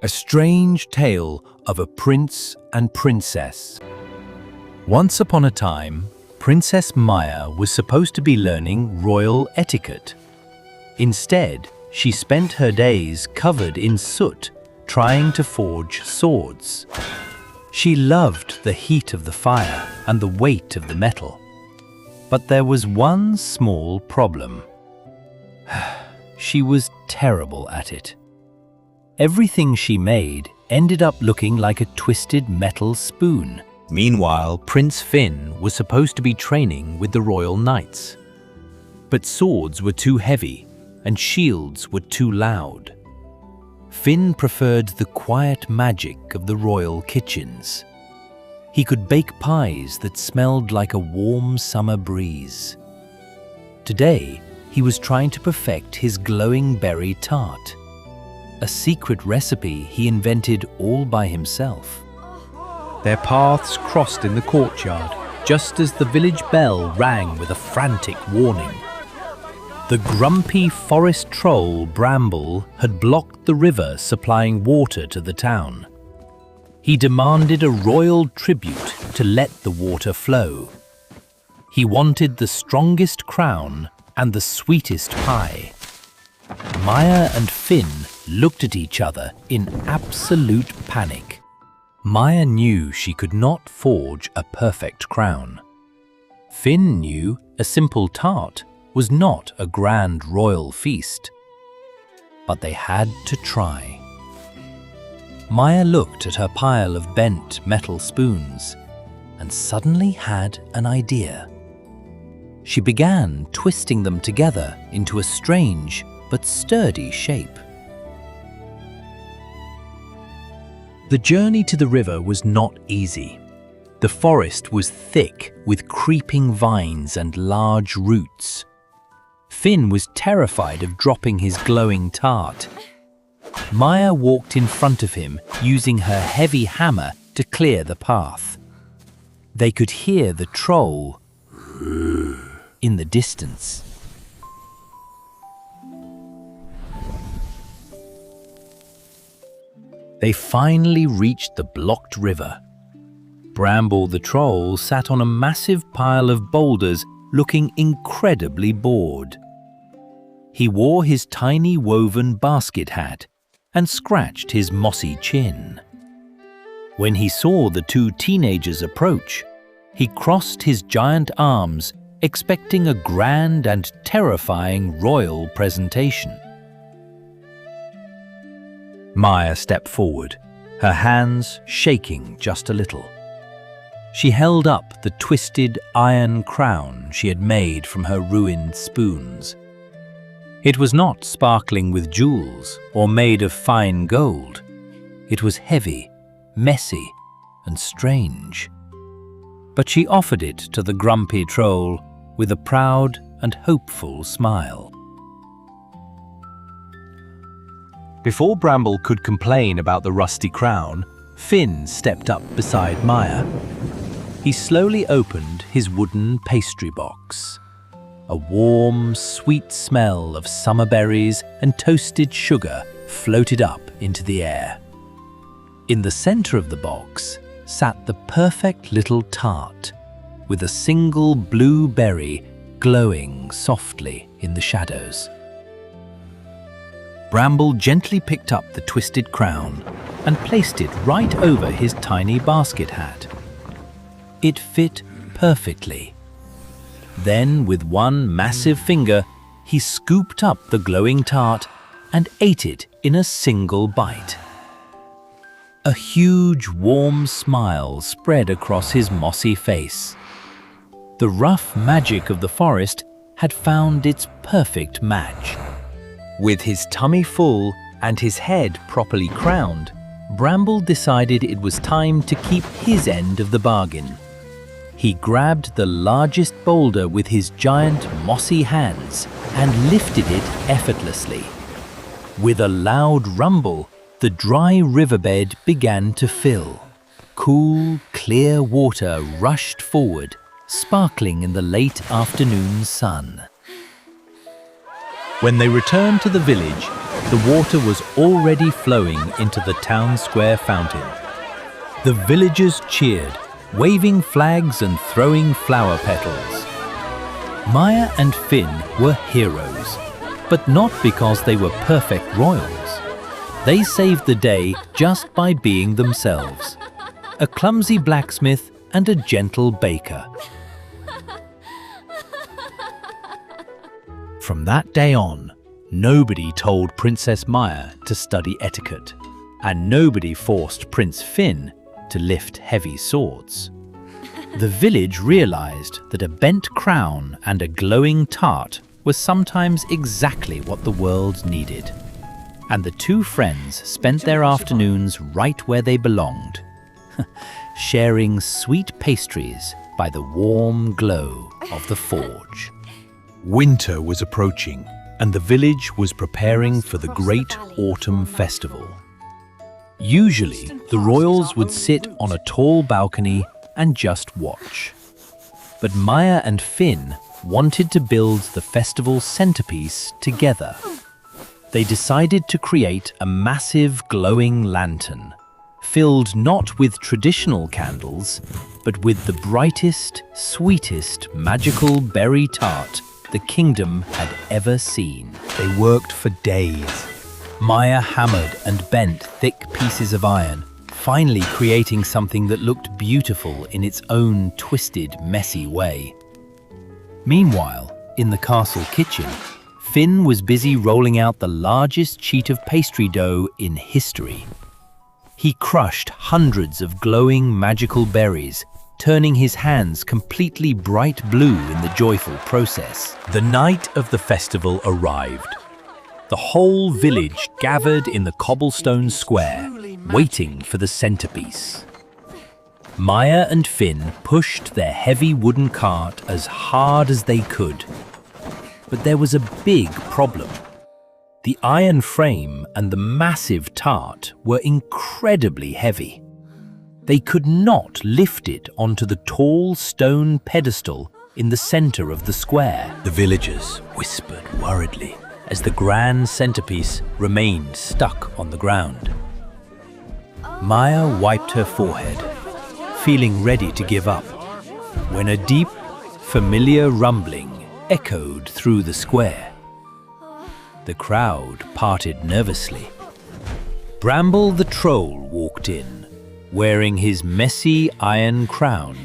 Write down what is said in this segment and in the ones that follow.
A strange tale of a prince and princess. Once upon a time, Princess Maya was supposed to be learning royal etiquette. Instead, she spent her days covered in soot, trying to forge swords. She loved the heat of the fire and the weight of the metal. But there was one small problem. She was terrible at it. Everything she made ended up looking like a twisted metal spoon. Meanwhile, Prince Finn was supposed to be training with the royal knights. But swords were too heavy and shields were too loud. Finn preferred the quiet magic of the royal kitchens. He could bake pies that smelled like a warm summer breeze. Today, he was trying to perfect his glowing berry tart, a secret recipe he invented all by himself. Their paths crossed in the courtyard, just as the village bell rang with a frantic warning. The grumpy forest troll Bramble had blocked the river supplying water to the town. He demanded a royal tribute to let the water flow. He wanted the strongest crown and the sweetest pie. Maya and Finn looked at each other in absolute panic. Maya knew she could not forge a perfect crown. Finn knew a simple tart was not a grand royal feast. But they had to try. Maya looked at her pile of bent metal spoons and suddenly had an idea. She began twisting them together into a strange but sturdy shape. The journey to the river was not easy. The forest was thick with creeping vines and large roots. Finn was terrified of dropping his glowing tart. Maya walked in front of him, using her heavy hammer to clear the path. They could hear the troll in the distance. They finally reached the blocked river. Bramble the troll sat on a massive pile of boulders, looking incredibly bored. He wore his tiny woven basket hat and scratched his mossy chin. When he saw the two teenagers approach, he crossed his giant arms, expecting a grand and terrifying royal presentation. Maya stepped forward, her hands shaking just a little. She held up the twisted iron crown she had made from her ruined spoons. It was not sparkling with jewels or made of fine gold. It was heavy, messy, and strange. But she offered it to the grumpy troll with a proud and hopeful smile. Before Bramble could complain about the rusty crown, Finn stepped up beside Maya. He slowly opened his wooden pastry box. A warm, sweet smell of summer berries and toasted sugar floated up into the air. In the center of the box sat the perfect little tart, with a single blue berry glowing softly in the shadows. Bramble gently picked up the twisted crown and placed it right over his tiny basket hat. It fit perfectly. Then, with one massive finger, he scooped up the glowing tart and ate it in a single bite. A huge, warm smile spread across his mossy face. The rough magic of the forest had found its perfect match. With his tummy full and his head properly crowned, Bramble decided it was time to keep his end of the bargain. He grabbed the largest boulder with his giant mossy hands and lifted it effortlessly. With a loud rumble, the dry riverbed began to fill. Cool, clear water rushed forward, sparkling in the late afternoon sun. When they returned to the village, the water was already flowing into the town square fountain. The villagers cheered, waving flags and throwing flower petals. Maya and Finn were heroes, but not because they were perfect royals. They saved the day just by being themselves. A clumsy blacksmith and a gentle baker. From that day on, nobody told Princess Maya to study etiquette, and nobody forced Prince Finn to lift heavy swords. The village realized that a bent crown and a glowing tart was sometimes exactly what the world needed. And the two friends spent their afternoons right where they belonged, sharing sweet pastries by the warm glow of the forge. Winter was approaching, and the village was preparing for the great autumn festival. Usually, the royals would sit on a tall balcony and just watch. But Maya and Finn wanted to build the festival centerpiece together. They decided to create a massive glowing lantern, filled not with traditional candles, but with the brightest, sweetest magical berry tart the kingdom had ever seen. They worked for days. Maya hammered and bent thick pieces of iron, finally creating something that looked beautiful in its own twisted, messy way. Meanwhile, in the castle kitchen, Finn was busy rolling out the largest sheet of pastry dough in history. He crushed hundreds of glowing magical berries, turning his hands completely bright blue in the joyful process. The night of the festival arrived. The whole village gathered in the cobblestone square, waiting for the centerpiece. Maya and Finn pushed their heavy wooden cart as hard as they could. But there was a big problem. The iron frame and the massive tart were incredibly heavy. They could not lift it onto the tall stone pedestal in the center of the square. The villagers whispered worriedly as the grand centerpiece remained stuck on the ground. Maya wiped her forehead, feeling ready to give up, when a deep, familiar rumbling echoed through the square. The crowd parted nervously. Bramble the troll walked in, wearing his messy iron crown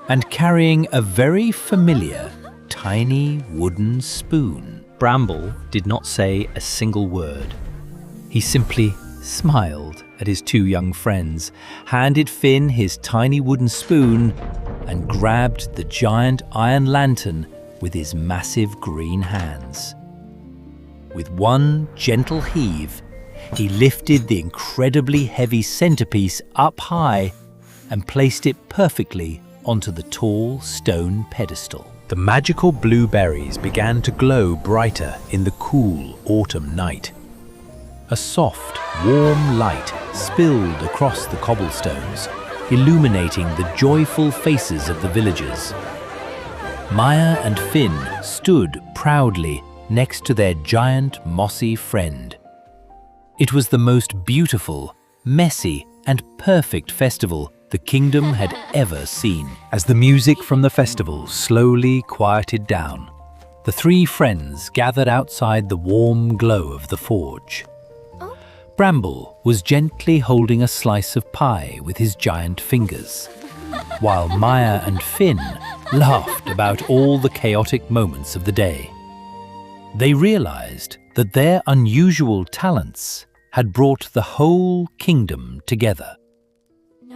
and carrying a very familiar, tiny wooden spoon. Bramble did not say a single word. He simply smiled at his two young friends, handed Finn his tiny wooden spoon, and grabbed the giant iron lantern with his massive green hands. With one gentle heave, he lifted the incredibly heavy centerpiece up high and placed it perfectly onto the tall stone pedestal. The magical blueberries began to glow brighter in the cool autumn night. A soft, warm light spilled across the cobblestones, illuminating the joyful faces of the villagers. Maya and Finn stood proudly next to their giant mossy friend. It was the most beautiful, messy, and perfect festival the kingdom had ever seen. As the music from the festival slowly quieted down, the three friends gathered outside the warm glow of the forge. Bramble was gently holding a slice of pie with his giant fingers, while Maya and Finn laughed about all the chaotic moments of the day. They realized that their unusual talents had brought the whole kingdom together.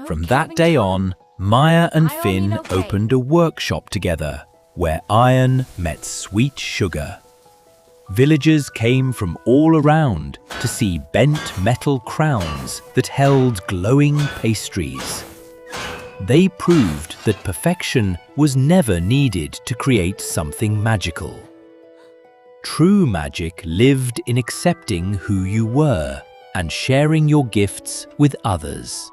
From that day on, Maya and Finn opened a workshop together where iron met sweet sugar. Villagers came from all around to see bent metal crowns that held glowing pastries. They proved that perfection was never needed to create something magical. True magic lived in accepting who you were and sharing your gifts with others.